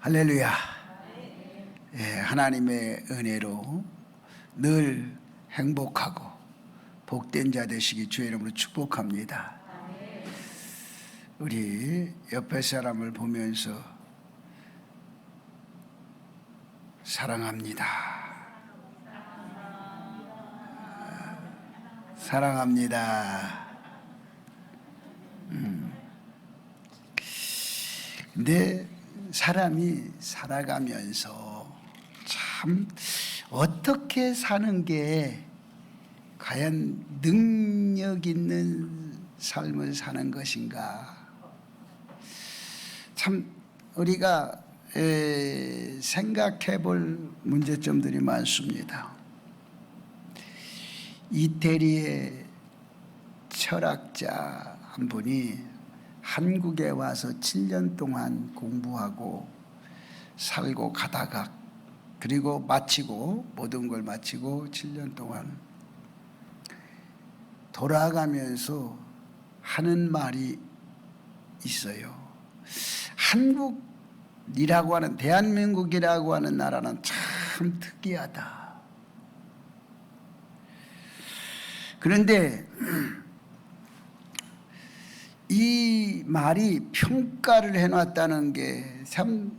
할렐루야. 예, 하나님의 은혜로 늘 행복하고 복된 자 되시기 주의 이름으로 축복합니다. 우리 옆에 사람을 보면서 사랑합니다. 사랑합니다. 근데 사람이 살아가면서 참 어떻게 사는 게 과연 능력 있는 삶을 사는 것인가? 참 우리가 생각해 볼 문제점들이 많습니다. 이태리의 철학자 한 분이 한국에 와서 7년 동안 공부하고 살고 가다가 그리고 마치고 모든 걸 마치고 7년 동안 돌아가면서 하는 말이 있어요. 한국이라고 하는 대한민국이라고 하는 나라는 참 특이하다. 그런데 이 말이 평가를 해놨다는 게 참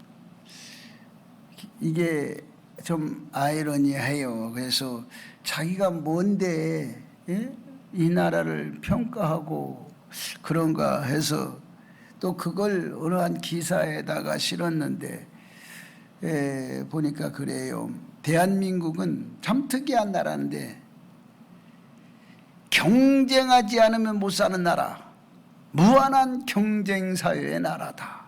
이게 좀 아이러니해요. 그래서 자기가 뭔데 이 나라를 평가하고 그런가 해서 또 그걸 어느 한 기사에다가 실었는데 보니까 그래요. 대한민국은 참 특이한 나라인데 경쟁하지 않으면 못 사는 나라, 무한한 경쟁 사회의 나라다.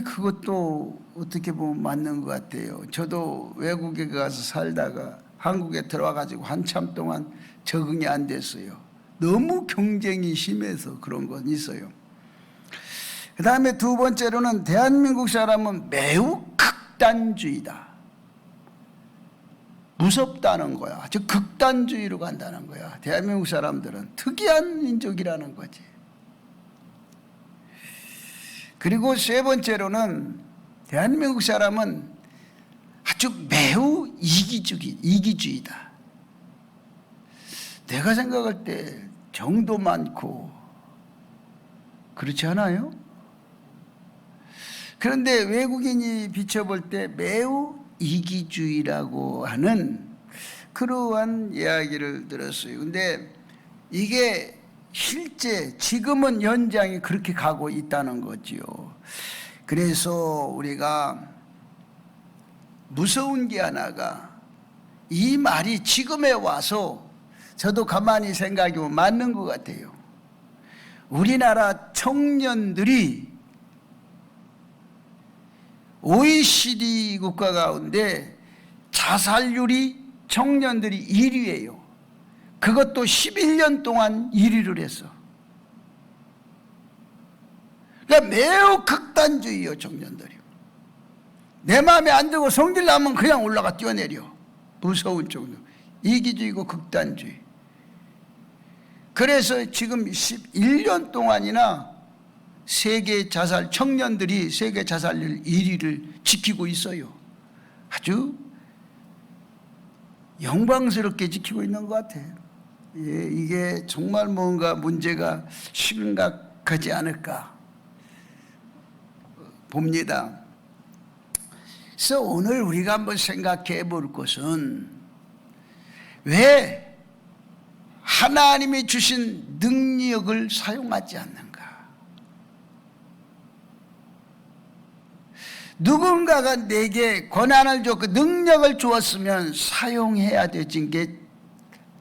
그것도 어떻게 보면 맞는 것 같아요. 저도 외국에 가서 살다가 한국에 들어와가지고 한참 동안 적응이 안 됐어요. 너무 경쟁이 심해서 그런 건 있어요. 그 다음에 두 번째로는 대한민국 사람은 매우 극단주의다. 무섭다는 거야. 아주 극단주의로 간다는 거야. 대한민국 사람들은 특이한 민족이라는 거지. 그리고 세 번째로는 대한민국 사람은 아주 매우 이기주의다. 내가 생각할 때 정도 많고 그렇지 않아요? 그런데 외국인이 비춰볼 때 매우 이기주의라고 하는 그러한 이야기를 들었어요. 근데 이게 실제 지금은 현장이 그렇게 가고 있다는 거지요. 그래서 우리가 무서운 게 하나가 이 말이 지금에 와서 저도 가만히 생각해보면 맞는 것 같아요. 우리나라 청년들이 OECD 국가 가운데 자살률이 청년들이 1위예요. 그것도 11년 동안 1위를 했어. 그러니까 매우 극단주의예요, 청년들이. 내 마음에 안 들고 성질 나면 그냥 올라가 뛰어내려. 무서운 정도. 이기주의고 극단주의. 그래서 지금 11년 동안이나 세계 자살 청년들이 세계 자살률 1위를 지키고 있어요. 아주 영광스럽게 지키고 있는 것 같아요. 예, 이게 정말 뭔가 문제가 심각하지 않을까 봅니다. 그래서 오늘 우리가 한번 생각해 볼 것은 왜 하나님이 주신 능력을 사용하지 않는가? 누군가가 내게 권한을 줬고 능력을 주었으면 사용해야 되는 게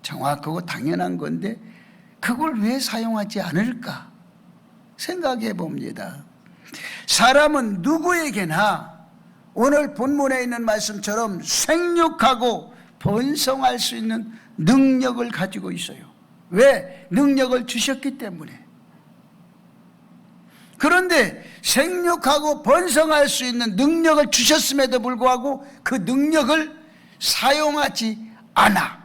정확하고 당연한 건데 그걸 왜 사용하지 않을까 생각해 봅니다. 사람은 누구에게나 오늘 본문에 있는 말씀처럼 생육하고 번성할 수 있는 능력을 가지고 있어요. 왜? 능력을 주셨기 때문에. 그런데 생육하고 번성할 수 있는 능력을 주셨음에도 불구하고 그 능력을 사용하지 않아.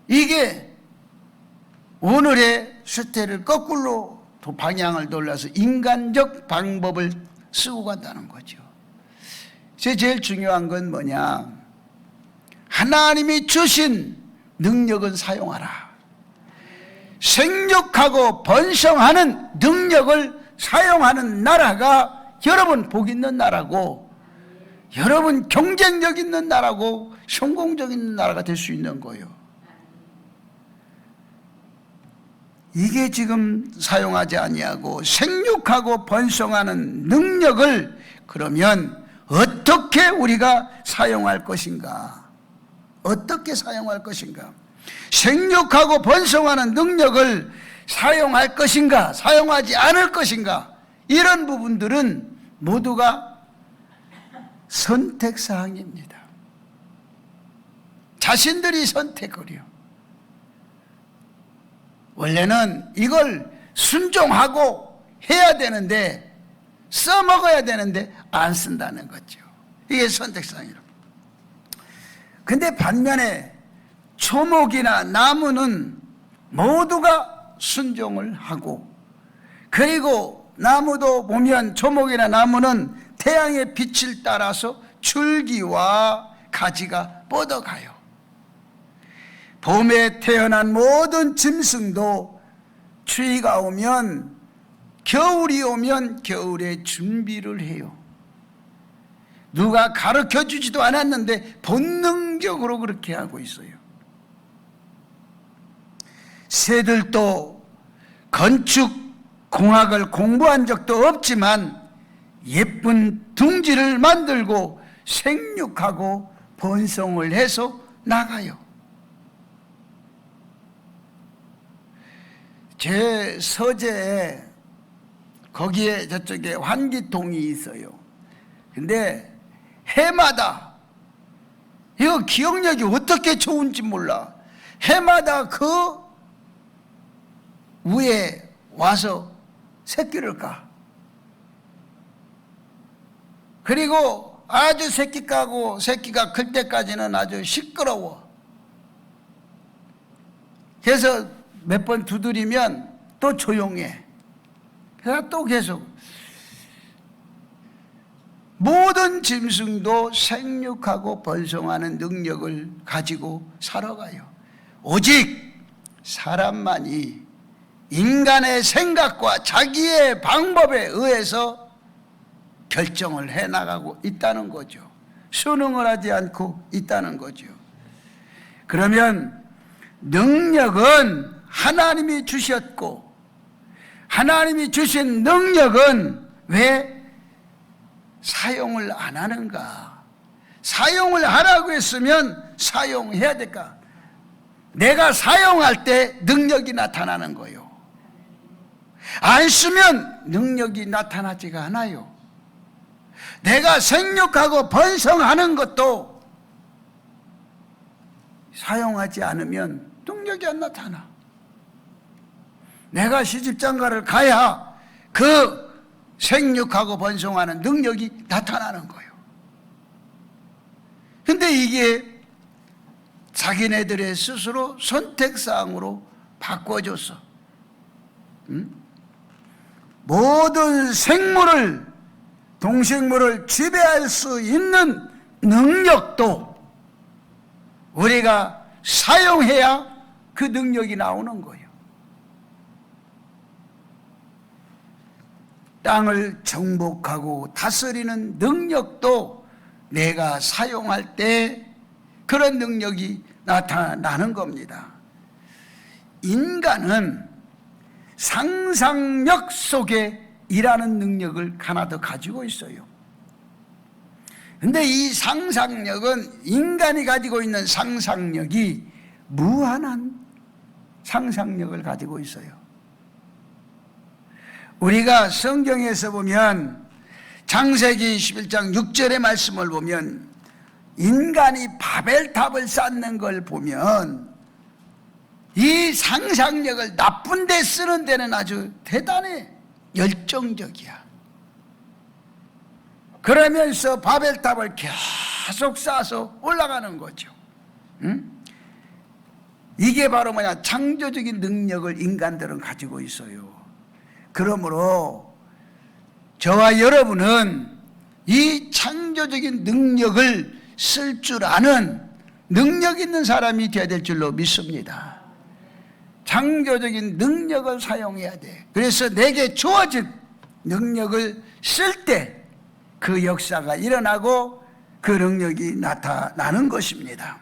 이게 오늘의 숫대를 거꾸로 방향을 돌려서 인간적 방법을 쓰고 간다는 거죠. 제일 중요한 건 뭐냐? 하나님이 주신 능력은 사용하라. 생육하고 번성하는 능력을 사용하는 나라가 여러분 복 있는 나라고, 여러분 경쟁력 있는 나라고, 성공적 있는 나라가 될 수 있는 거예요. 이게 지금 사용하지 아니하고 생육하고 번성하는 능력을 그러면 어떻게 우리가 사용할 것인가? 어떻게 사용할 것인가? 생육하고 번성하는 능력을 사용할 것인가? 사용하지 않을 것인가? 이런 부분들은 모두가 선택사항입니다. 자신들이 선택을 해요. 원래는 이걸 순종하고 해야 되는데, 써먹어야 되는데 안 쓴다는 거죠. 이게 선택사항이라고. 근데 반면에 초목이나 나무는 모두가 순종을 하고, 그리고 나무도 보면 초목이나 나무는 태양의 빛을 따라서 줄기와 가지가 뻗어가요. 봄에 태어난 모든 짐승도 추위가 오면, 겨울이 오면 겨울에 준비를 해요. 누가 가르쳐 주지도 않았는데 본능적으로 그렇게 하고 있어요. 새들도 건축 공학을 공부한 적도 없지만 예쁜 둥지를 만들고 생육하고 번성을 해서 나가요. 제 서재에 거기에 저쪽에 환기통이 있어요. 근데 해마다, 이거 기억력이 어떻게 좋은지 몰라, 해마다 그 위에 와서 새끼를 까. 그리고 아주 새끼 까고 새끼가 클 때까지는 아주 시끄러워. 그래서 몇 번 두드리면 또 조용해. 그래서 또 계속. 모든 짐승도 생육하고 번성하는 능력을 가지고 살아가요. 오직 사람만이 인간의 생각과 자기의 방법에 의해서 결정을 해나가고 있다는 거죠. 순응을 하지 않고 있다는 거죠. 그러면 능력은 하나님이 주셨고, 하나님이 주신 능력은 왜 사용을 안 하는가? 사용을 하라고 했으면 사용해야 될까? 내가 사용할 때 능력이 나타나는 거예요. 안 쓰면 능력이 나타나지가 않아요. 내가 생육하고 번성하는 것도 사용하지 않으면 능력이 안 나타나. 내가 시집장가를 가야 그 생육하고 번성하는 능력이 나타나는 거예요. 근데 이게 자기네들의 스스로 선택사항으로 바꿔줬어. 모든 생물을, 동식물을 지배할 수 있는 능력도 우리가 사용해야 그 능력이 나오는 거예요. 땅을 정복하고 다스리는 능력도 내가 사용할 때 그런 능력이 나타나는 겁니다. 인간은 상상력 속에 일하는 능력을 하나 더 가지고 있어요. 근데 이 상상력은, 인간이 가지고 있는 상상력이 무한한 상상력을 가지고 있어요. 우리가 성경에서 보면 창세기 11장 6절의 말씀을 보면 인간이 바벨탑을 쌓는 걸 보면 이 상상력을 나쁜 데 쓰는 데는 아주 대단해 열정적이야. 그러면서 바벨탑을 계속 쌓아서 올라가는 거죠. 응? 이게 바로 뭐냐? 창조적인 능력을 인간들은 가지고 있어요. 그러므로 저와 여러분은 이 창조적인 능력을 쓸 줄 아는 능력 있는 사람이 되어야 될 줄로 믿습니다. 창조적인 능력을 사용해야 돼. 그래서 내게 주어진 능력을 쓸 때 그 역사가 일어나고 그 능력이 나타나는 것입니다.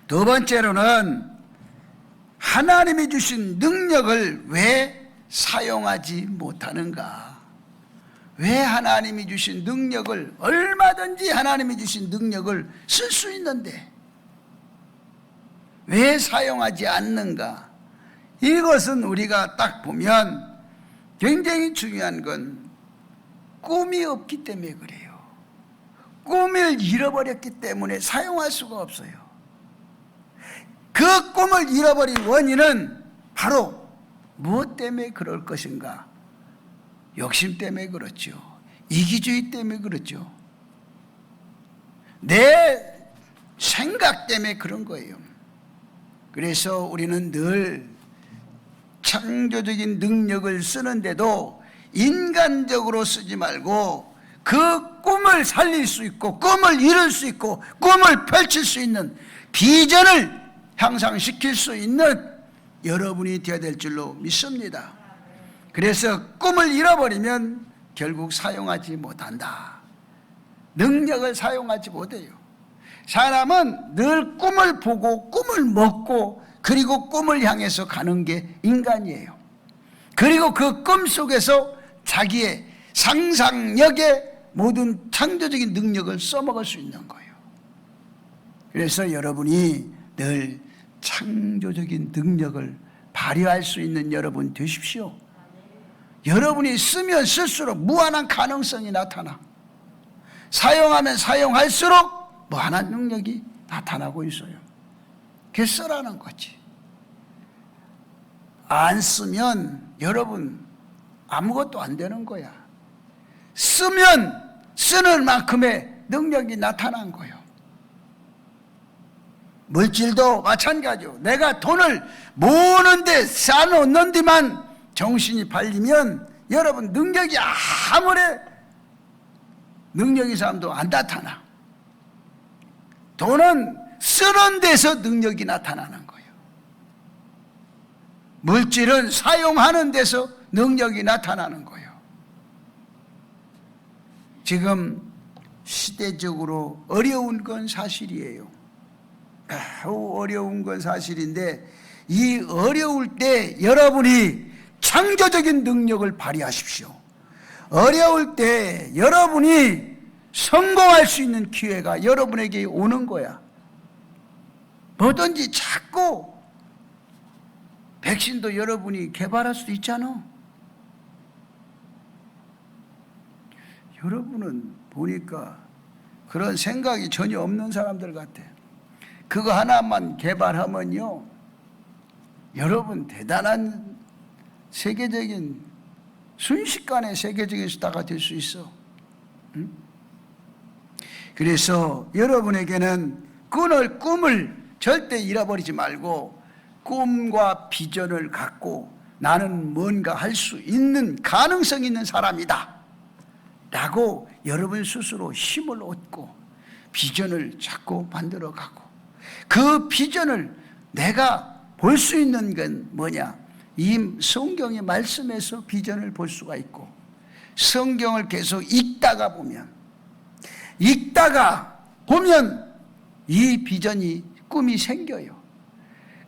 두 번째로는 하나님이 주신 능력을 왜 사용하지 못하는가? 왜 하나님이 주신 능력을, 얼마든지 하나님이 주신 능력을 쓸 수 있는데 왜 사용하지 않는가? 이것은 우리가 딱 보면 굉장히 중요한 건 꿈이 없기 때문에 그래요. 꿈을 잃어버렸기 때문에 사용할 수가 없어요. 그 꿈을 잃어버린 원인은 바로 무엇 때문에 그럴 것인가? 욕심 때문에 그렇죠. 이기주의 때문에 그렇죠. 내 생각 때문에 그런 거예요. 그래서 우리는 늘 창조적인 능력을 쓰는데도 인간적으로 쓰지 말고 그 꿈을 살릴 수 있고 꿈을 이룰 수 있고 꿈을 펼칠 수 있는 비전을 향상시킬 수 있는 여러분이 되어야 될 줄로 믿습니다. 그래서 꿈을 잃어버리면 결국 사용하지 못한다. 능력을 사용하지 못해요. 사람은 늘 꿈을 보고 꿈을 먹고 그리고 꿈을 향해서 가는 게 인간이에요. 그리고 그 꿈 속에서 자기의 상상력의 모든 창조적인 능력을 써먹을 수 있는 거예요. 그래서 여러분이 늘 창조적인 능력을 발휘할 수 있는 여러분 되십시오. 여러분이 쓰면 쓸수록 무한한 가능성이 나타나. 사용하면 사용할수록 무한한 능력이 나타나고 있어요. 그래서 쓰라는 거지. 안 쓰면 여러분 아무것도 안 되는 거야. 쓰면 쓰는 만큼의 능력이 나타난 거예요. 물질도 마찬가지요. 내가 돈을 모으는데 쌓아놓는 데만 정신이 팔리면 여러분 능력이 아무리 능력이 사람도 안 나타나. 돈은 쓰는 데서 능력이 나타나는 거예요. 물질은 사용하는 데서 능력이 나타나는 거예요. 지금 시대적으로 어려운 건 사실이에요. 매우 어려운 건 사실인데 이 어려울 때 여러분이 창조적인 능력을 발휘하십시오. 어려울 때 여러분이 성공할 수 있는 기회가 여러분에게 오는 거야. 뭐든지 자꾸 백신도 여러분이 개발할 수도 있잖아. 여러분은 보니까 그런 생각이 전혀 없는 사람들 같아. 그거 하나만 개발하면요, 여러분 대단한 세계적인, 순식간에 세계적인 스타가 될 수 있어. 응? 그래서 여러분에게는 꿈을 절대 잃어버리지 말고 꿈과 비전을 갖고 나는 뭔가 할 수 있는 가능성 있는 사람이다 라고 여러분 스스로 힘을 얻고 비전을 자꾸 만들어가고, 그 비전을 내가 볼 수 있는 건 뭐냐? 이 성경의 말씀에서 비전을 볼 수가 있고, 성경을 계속 읽다가 보면 이 비전이, 꿈이 생겨요.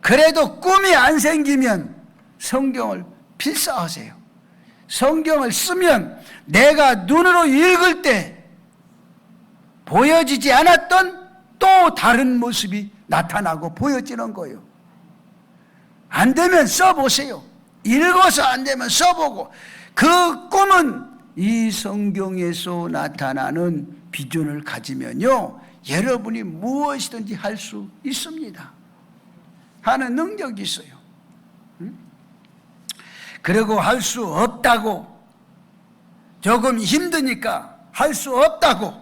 그래도 꿈이 안 생기면 성경을 필사하세요. 성경을 쓰면 내가 눈으로 읽을 때 보여지지 않았던 또 다른 모습이 나타나고 보여지는 거예요. 안 되면 써보세요. 읽어서 안 되면 써보고, 그 꿈은 이 성경에서 나타나는 비전을 가지면요, 여러분이 무엇이든지 할 수 있습니다. 하는 능력이 있어요. 그리고 할 수 없다고, 조금 힘드니까 할 수 없다고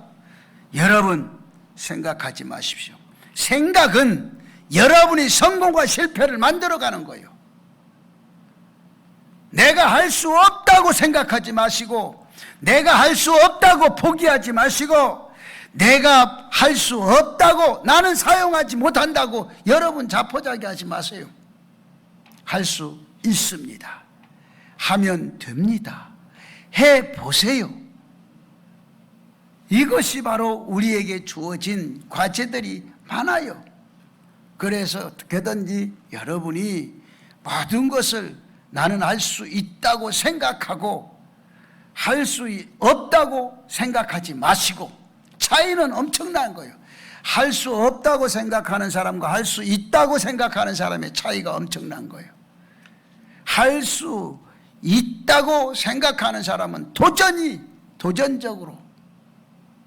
여러분 생각하지 마십시오. 생각은 여러분이 성공과 실패를 만들어가는 거예요. 내가 할 수 없다고 생각하지 마시고, 내가 할 수 없다고 포기하지 마시고, 내가 할 수 없다고, 나는 사용하지 못한다고 여러분 자포자기하지 마세요. 할 수 있습니다. 하면 됩니다. 해보세요. 이것이 바로 우리에게 주어진 과제들이 많아요. 그래서 어떻게든지 여러분이 모든 것을 나는 할 수 있다고 생각하고 할 수 없다고 생각하지 마시고, 차이는 엄청난 거예요. 할 수 없다고 생각하는 사람과 할 수 있다고 생각하는 사람의 차이가 엄청난 거예요. 할 수 있다고 생각하는 사람은 도전적으로,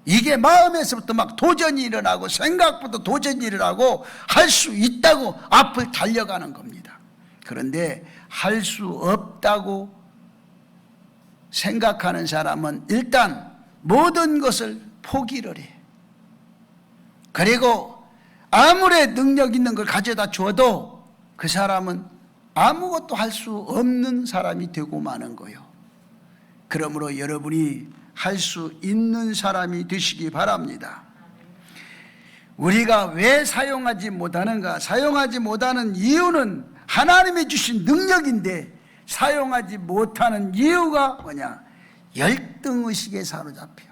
이게 마음에서부터 막 도전이 일어나고 생각부터 도전이 일어나고 할 수 있다고 앞을 달려가는 겁니다. 그런데 할 수 없다고 생각하는 사람은 일단 모든 것을 포기를 해. 그리고 아무리 능력 있는 걸 가져다 줘도 그 사람은 아무것도 할 수 없는 사람이 되고 마는 거예요. 그러므로 여러분이 할 수 있는 사람이 되시기 바랍니다. 우리가 왜 사용하지 못하는가? 사용하지 못하는 이유는 하나님이 주신 능력인데 사용하지 못하는 이유가 뭐냐? 열등의식에 사로잡혀.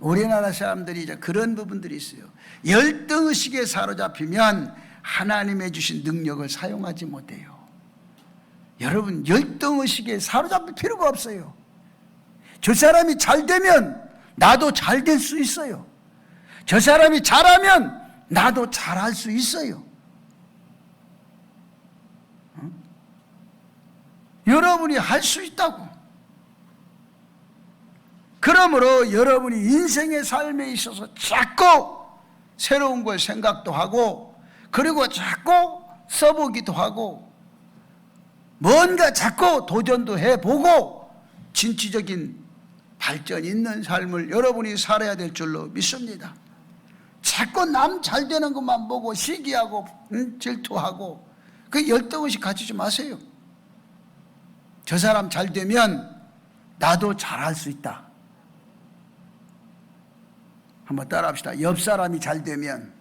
우리나라 사람들이 이제 그런 부분들이 있어요. 열등의식에 사로잡히면 하나님의 주신 능력을 사용하지 못해요. 여러분, 열등의식에 사로잡힐 필요가 없어요. 저 사람이 잘 되면 나도 잘 될 수 있어요. 저 사람이 잘하면 나도 잘할 수 있어요. 여러분이 할 수 있다고. 그러므로 여러분이 인생의 삶에 있어서 자꾸 새로운 걸 생각도 하고, 그리고 자꾸 써보기도 하고, 뭔가 자꾸 도전도 해보고 진취적인 발전 있는 삶을 여러분이 살아야 될 줄로 믿습니다. 자꾸 남 잘 되는 것만 보고 시기하고 질투하고 그 열등의식 가지지 마세요. 저 사람 잘 되면 나도 잘할 수 있다. 한번 따라합시다. 옆 사람이 잘 되면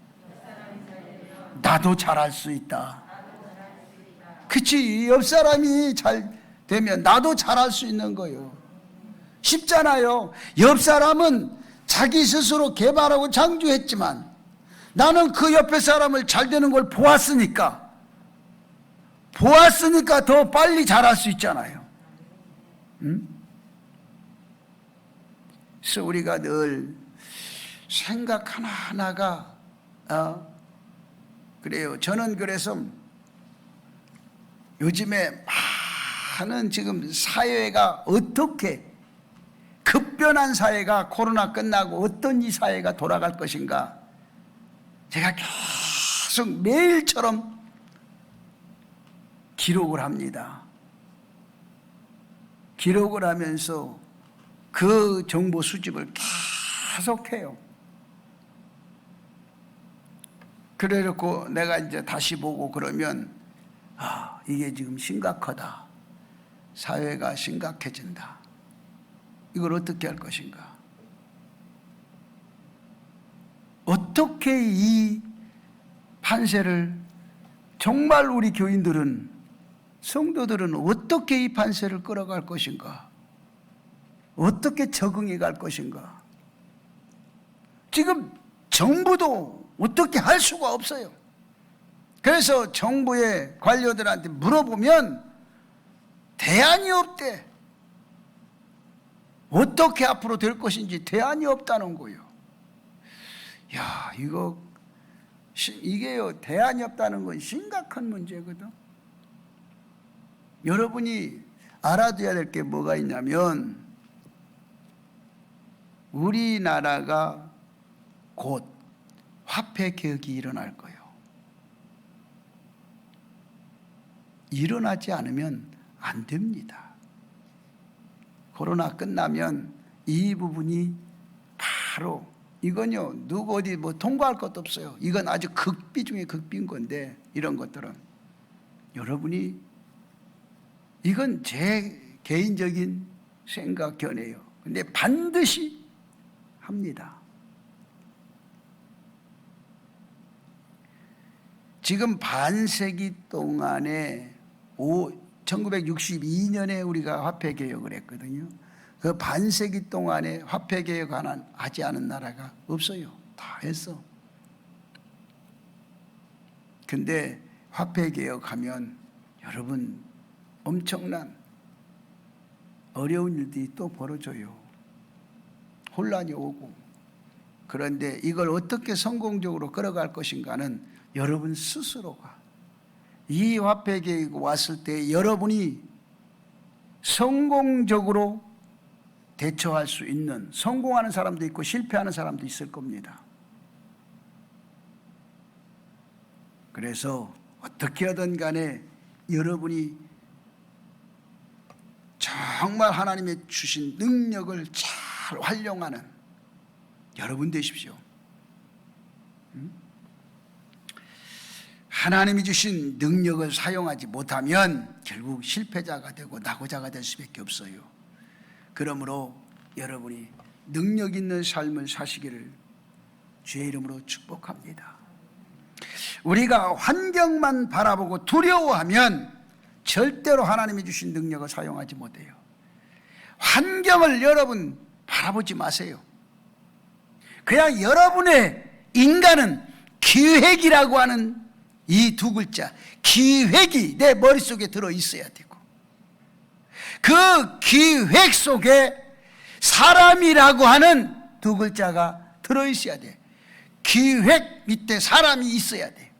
나도 잘할 수 있다. 그치, 옆 사람이 잘 되면 나도 잘할 수 있는 거예요. 쉽잖아요. 옆 사람은 자기 스스로 개발하고 창조했지만 나는 그 옆에 사람을 잘 되는 걸 보았으니까 더 빨리 잘할 수 있잖아요. 그래서 우리가 늘 생각 하나하나가 그래요. 저는 그래서 요즘에 많은 지금 사회가 어떻게 급변한 사회가 코로나 끝나고 어떤 이 사회가 돌아갈 것인가, 제가 계속 매일처럼 기록을 합니다. 기록을 하면서 그 정보 수집을 계속해요. 그래놓고 내가 이제 다시 보고 그러면 이게 지금 심각하다. 사회가 심각해진다. 이걸 어떻게 할 것인가? 어떻게 이 판세를, 정말 우리 교인들은, 성도들은 어떻게 이 판세를 끌어갈 것인가? 어떻게 적응해 갈 것인가? 지금 정부도 어떻게 할 수가 없어요. 그래서 정부의 관료들한테 물어보면 대안이 없대. 어떻게 앞으로 될 것인지 대안이 없다는 거예요. 야, 이게요, 대안이 없다는 건 심각한 문제거든. 여러분이 알아둬야 될 게 뭐가 있냐면, 우리나라가 곧 화폐 개혁이 일어날 거예요. 일어나지 않으면 안 됩니다. 코로나 끝나면 이 부분이 바로 이건요, 누구 어디 뭐 통과할 것도 없어요. 이건 아주 극비 중에 극비인 건데, 이런 것들은. 여러분이, 이건 제 개인적인 생각 견해예요. 근데 반드시 합니다. 지금 반세기 동안에 1962년에 우리가 화폐 개혁을 했거든요. 그 반세기 동안에 화폐 개혁 하지 않은 나라가 없어요. 다 했어. 근데 화폐 개혁하면 여러분 엄청난 어려운 일들이 또 벌어져요. 혼란이 오고. 그런데 이걸 어떻게 성공적으로 끌어갈 것인가는 여러분 스스로가, 이 화폐 개혁이 왔을 때 여러분이 성공적으로 대처할 수 있는, 성공하는 사람도 있고 실패하는 사람도 있을 겁니다. 그래서 어떻게 하든 간에 여러분이 정말 하나님의 주신 능력을 잘 활용하는 여러분 되십시오. 하나님이 주신 능력을 사용하지 못하면 결국 실패자가 되고 낙오자가 될 수밖에 없어요. 그러므로 여러분이 능력 있는 삶을 사시기를 주의 이름으로 축복합니다. 우리가 환경만 바라보고 두려워하면 절대로 하나님이 주신 능력을 사용하지 못해요. 환경을 여러분 바라보지 마세요. 그냥 여러분의 인간은 기획이라고 하는 이 두 글자, 기획이 내 머릿속에 들어있어야 되고, 그 기획 속에 사람이라고 하는 두 글자가 들어있어야 돼. 기획 밑에 사람이 있어야 돼.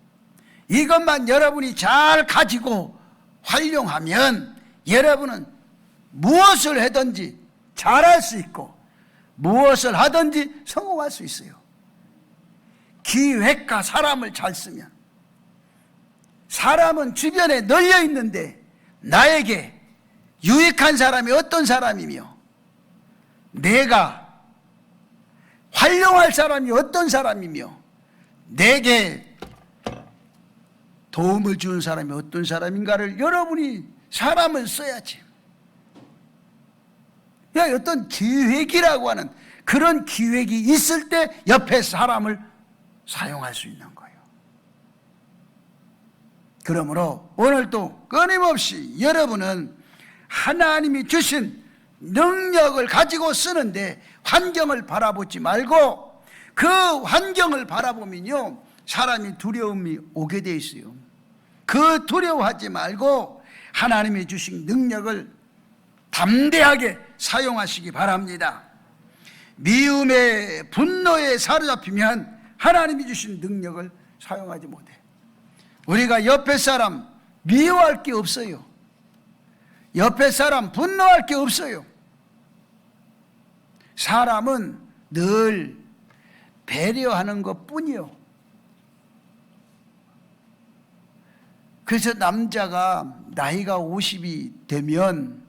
이것만 여러분이 잘 가지고 활용하면 여러분은 무엇을 하든지 잘할 수 있고 무엇을 하든지 성공할 수 있어요. 기획과 사람을 잘 쓰면. 사람은 주변에 널려 있는데 나에게 유익한 사람이 어떤 사람이며 내가 활용할 사람이 어떤 사람이며 내게 도움을 주는 사람이 어떤 사람인가를 여러분이 사람을 써야지. 어떤 기획이라고 하는 그런 기획이 있을 때 옆에 사람을 사용할 수 있는 거예요. 그러므로 오늘도 끊임없이 여러분은 하나님이 주신 능력을 가지고 쓰는데 환경을 바라보지 말고, 그 환경을 바라보면요 사람이 두려움이 오게 돼 있어요. 그 두려워하지 말고 하나님이 주신 능력을 담대하게 사용하시기 바랍니다. 미움에 분노에 사로잡히면 하나님이 주신 능력을 사용하지 못해. 우리가 옆에 사람 미워할 게 없어요. 옆에 사람 분노할 게 없어요. 사람은 늘 배려하는 것뿐이요. 그래서 남자가 나이가 50이 되면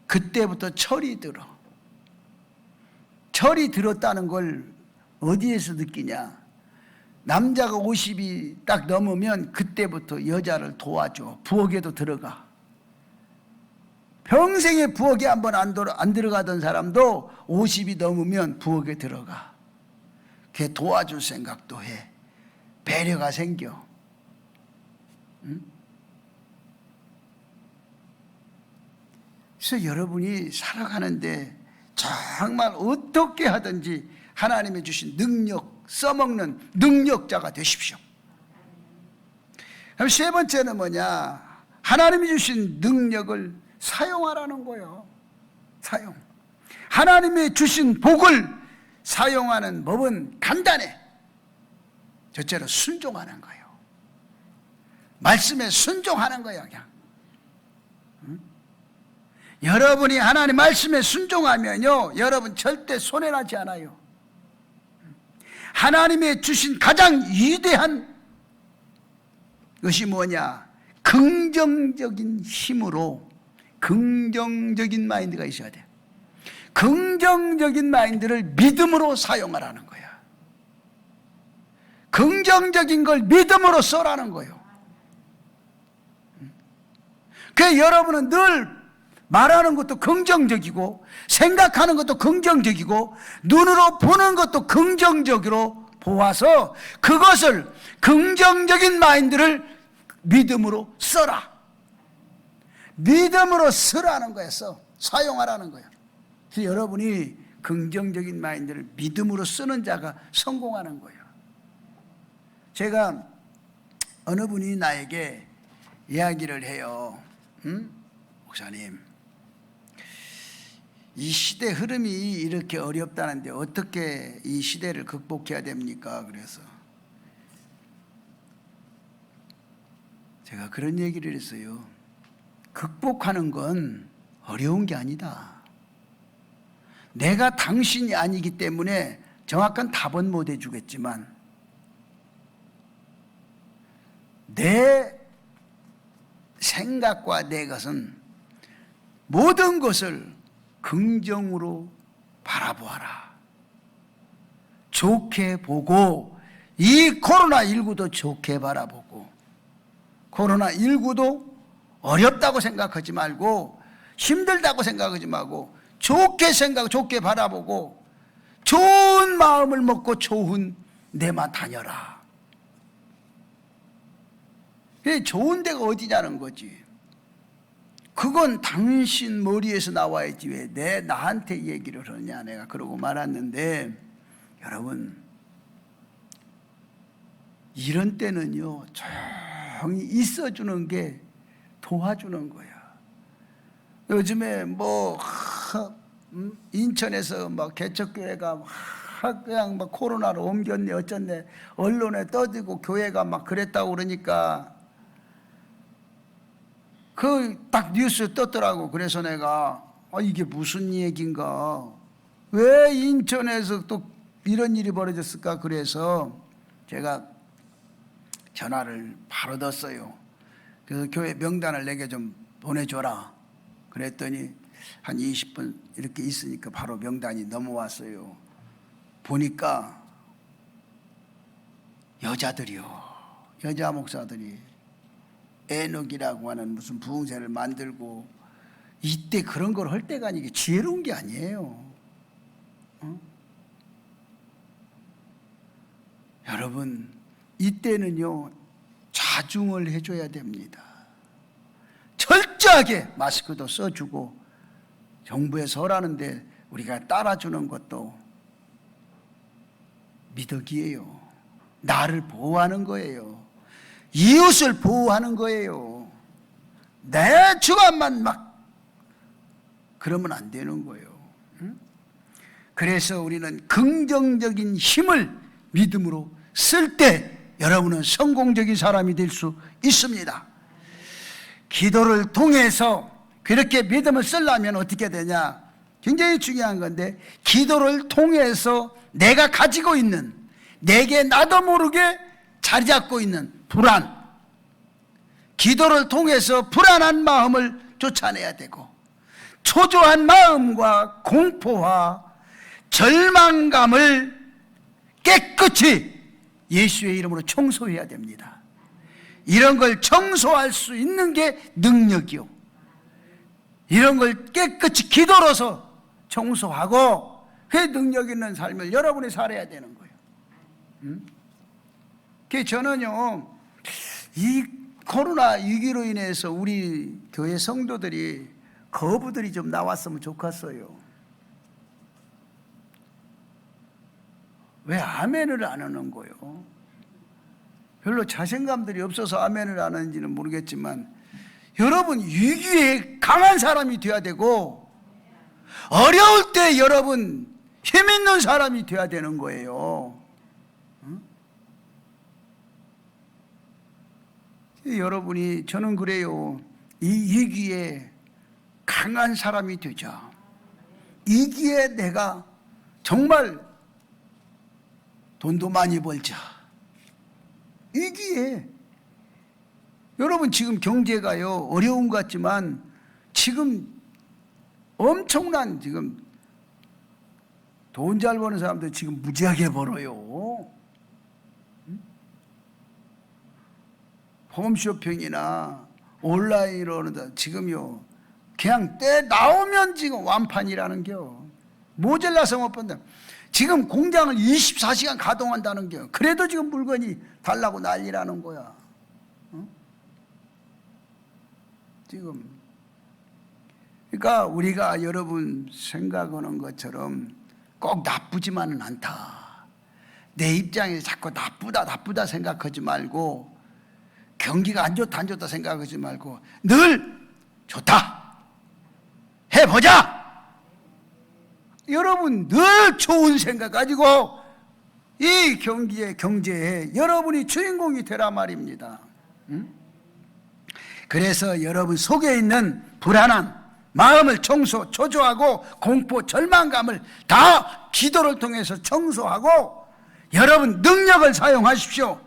그때부터 철이 들어. 철이 들었다는 걸 어디에서 느끼냐? 남자가 50이 딱 넘으면 그때부터 여자를 도와줘. 부엌에도 들어가. 평생에 부엌에 한번 안 들어가던 사람도 50이 넘으면 부엌에 들어가. 걔 도와줄 생각도 해. 배려가 생겨. 응? 그래서 여러분이 살아가는데 정말 어떻게 하든지 하나님이 주신 능력 써먹는 능력자가 되십시오. 그럼 세 번째는 뭐냐? 하나님이 주신 능력을 사용하라는 거예요. 사용. 하나님이 주신 복을 사용하는 법은 간단해. 첫째로 순종하는 거예요. 말씀에 순종하는 거예요. 그냥. 여러분이 하나님 말씀에 순종하면요 여러분 절대 손해나지 않아요. 하나님의 주신 가장 위대한 것이 뭐냐? 긍정적인 힘으로 긍정적인 마인드가 있어야 돼. 긍정적인 마인드를 믿음으로 사용하라는 거야. 긍정적인 걸 믿음으로 써라는 거예요. 그래서 여러분은 늘 말하는 것도 긍정적이고 생각하는 것도 긍정적이고 눈으로 보는 것도 긍정적으로 보아서 그것을 긍정적인 마인드를 믿음으로 써라. 믿음으로 쓰라는 거예요. 사용하라는 거예요. 그래서 여러분이 긍정적인 마인드를 믿음으로 쓰는 자가 성공하는 거예요. 제가 어느 분이 나에게 이야기를 해요. 목사님, 이 시대 흐름이 이렇게 어렵다는데 어떻게 이 시대를 극복해야 됩니까? 그래서 제가 그런 얘기를 했어요. 극복하는 건 어려운 게 아니다. 내가 당신이 아니기 때문에 정확한 답은 못 해주겠지만 내 생각과 내 것은 모든 것을 긍정으로 바라보아라. 좋게 보고 이 코로나19도 좋게 바라보고 코로나19도 어렵다고 생각하지 말고 힘들다고 생각하지 말고 좋게 바라보고 좋은 마음을 먹고 좋은 데만 다녀라. 좋은 데가 어디냐는 거지. 그건 당신 머리에서 나와야지 왜 나한테 얘기를 하냐. 내가 그러고 말았는데 여러분, 이런 때는요 조용히 있어주는 게 도와주는 거야. 요즘에 인천에서 개척교회가 그냥 코로나로 옮겼네 어쩌네 언론에 떠들고 교회가 그랬다고 그러니까 딱 뉴스에 떴더라고. 그래서 내가 이게 무슨 얘기인가, 왜 인천에서 또 이런 일이 벌어졌을까. 그래서 제가 전화를 바로 뒀어요. 그래서 교회 명단을 내게 좀 보내줘라. 그랬더니 한 20분 이렇게 있으니까 바로 명단이 넘어왔어요. 보니까 여자들이요, 여자 목사들이 에녹이라고 하는 무슨 부흥회를 만들고, 이때 그런 걸 할 때가 아니게 지혜로운 게 아니에요. 여러분, 이때는요 자중을 해줘야 됩니다. 철저하게 마스크도 써주고 정부에서 하라는데 우리가 따라주는 것도 미덕이에요. 나를 보호하는 거예요. 이웃을 보호하는 거예요. 내 주관만 그러면 안 되는 거예요. 그래서 우리는 긍정적인 힘을 믿음으로 쓸 때 여러분은 성공적인 사람이 될 수 있습니다. 기도를 통해서 그렇게 믿음을 쓰려면 어떻게 되냐? 굉장히 중요한 건데, 기도를 통해서 내가 가지고 있는, 내게 나도 모르게 자리 잡고 있는 불안, 기도를 통해서 불안한 마음을 쫓아내야 되고, 초조한 마음과 공포와 절망감을 깨끗이 예수의 이름으로 청소해야 됩니다. 이런 걸 청소할 수 있는 게 능력이요, 이런 걸 깨끗이 기도로서 청소하고 그 능력 있는 삶을 여러분이 살아야 되는 거예요. 그래서 저는요, 이 코로나 위기로 인해서 우리 교회 성도들이 거부들이 좀 나왔으면 좋겠어요. 왜 아멘을 안 하는 거예요? 별로 자신감들이 없어서 아멘을 안 하는지는 모르겠지만, 여러분 위기에 강한 사람이 돼야 되고, 어려울 때 여러분 힘 있는 사람이 돼야 되는 거예요. 여러분이, 저는 그래요, 이 위기에 강한 사람이 되자. 위기에 내가 정말 돈도 많이 벌자. 위기에, 여러분 지금 경제가요 어려운 것 같지만 지금 엄청난, 지금 돈 잘 버는 사람들 지금 무지하게 벌어요. 홈쇼핑이나 온라인으로 지금요 그냥 때 나오면 지금 완판이라는 겨. 모자라서 못 본다. 지금 공장을 24시간 가동한다는 겨. 그래도 지금 물건이 달라고 난리라는 거야. 어? 지금 그러니까 우리가 여러분 생각하는 것처럼 꼭 나쁘지만은 않다. 내 입장에서 자꾸 나쁘다 생각하지 말고, 경기가 안 좋다 생각하지 말고 늘 좋다 해보자. 여러분 늘 좋은 생각 가지고 이 경제에 여러분이 주인공이 되라 말입니다. 그래서 여러분 속에 있는 불안한 마음을 초조하고 공포, 절망감을 다 기도를 통해서 청소하고 여러분 능력을 사용하십시오.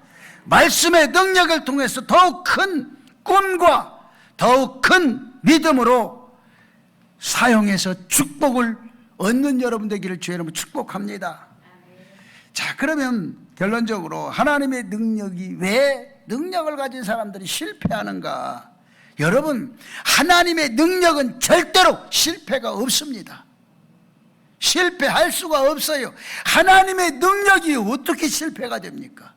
말씀의 능력을 통해서 더욱 큰 꿈과 더욱 큰 믿음으로 사용해서 축복을 얻는 여러분 되기를 주의 이름으로 축복합니다. 자, 그러면 결론적으로 하나님의 능력이 왜 능력을 가진 사람들이 실패하는가? 여러분, 하나님의 능력은 절대로 실패가 없습니다. 실패할 수가 없어요. 하나님의 능력이 어떻게 실패가 됩니까?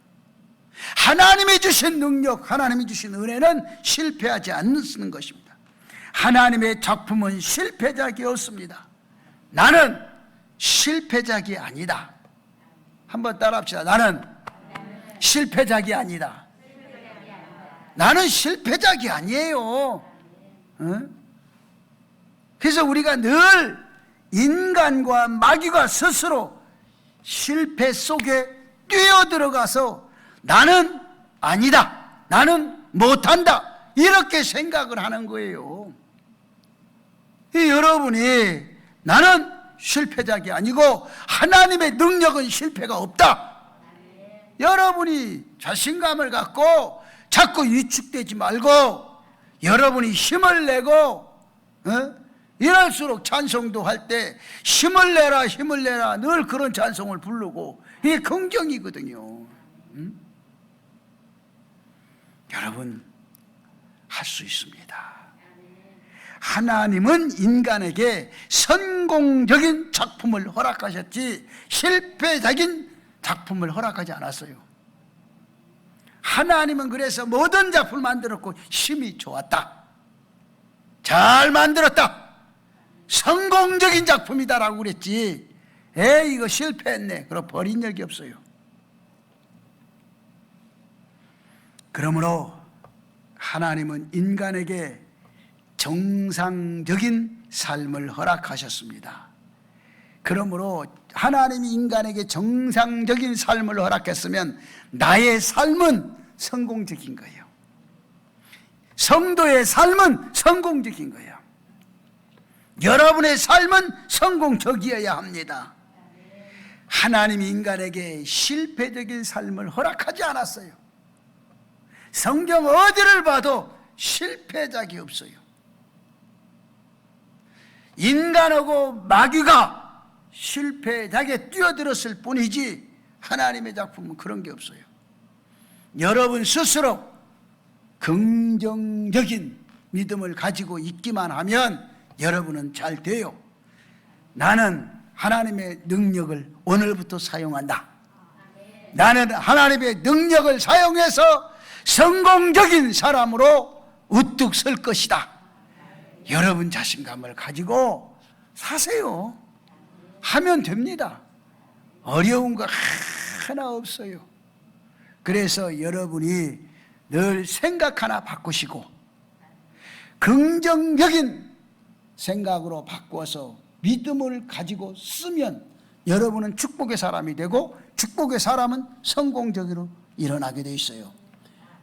하나님이 주신 능력, 하나님이 주신 은혜는 실패하지 않는 것입니다. 하나님의 작품은 실패작이 없습니다. 나는 실패작이 아니다. 한번 따라합시다. 나는 실패작이 아니다. 나는 실패작이 아니에요. 그래서 우리가 늘 인간과 마귀가 스스로 실패 속에 뛰어들어가서 나는 아니다, 나는 못한다, 이렇게 생각을 하는 거예요. 여러분이 나는 실패작이 아니고 하나님의 능력은 실패가 없다. 여러분이 자신감을 갖고 자꾸 위축되지 말고 여러분이 힘을 내고 이럴수록 찬송도 할 때 힘을 내라 늘 그런 찬송을 부르고 이게 긍정이거든요. 여러분 할 수 있습니다. 하나님은 인간에게 성공적인 작품을 허락하셨지 실패적인 작품을 허락하지 않았어요. 하나님은 그래서 모든 작품을 만들었고 힘이 좋았다, 잘 만들었다, 성공적인 작품이다라고 그랬지, 이거 실패했네 그럼 버린 적이 없어요. 그러므로 하나님은 인간에게 정상적인 삶을 허락하셨습니다. 그러므로 하나님이 인간에게 정상적인 삶을 허락했으면 나의 삶은 성공적인 거예요. 성도의 삶은 성공적인 거예요. 여러분의 삶은 성공적이어야 합니다. 하나님이 인간에게 실패적인 삶을 허락하지 않았어요. 성경 어디를 봐도 실패작이 없어요. 인간하고 마귀가 실패작에 뛰어들었을 뿐이지 하나님의 작품은 그런 게 없어요. 여러분 스스로 긍정적인 믿음을 가지고 있기만 하면 여러분은 잘 돼요. 나는 하나님의 능력을 오늘부터 사용한다. 나는 하나님의 능력을 사용해서 성공적인 사람으로 우뚝 설 것이다. 여러분 자신감을 가지고 사세요. 하면 됩니다. 어려운 거 하나 없어요. 그래서 여러분이 늘 생각 하나 바꾸시고 긍정적인 생각으로 바꿔서 믿음을 가지고 쓰면 여러분은 축복의 사람이 되고 축복의 사람은 성공적으로 일어나게 돼 있어요.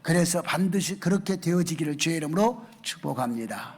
그래서 반드시 그렇게 되어지기를 주의 이름으로 축복합니다.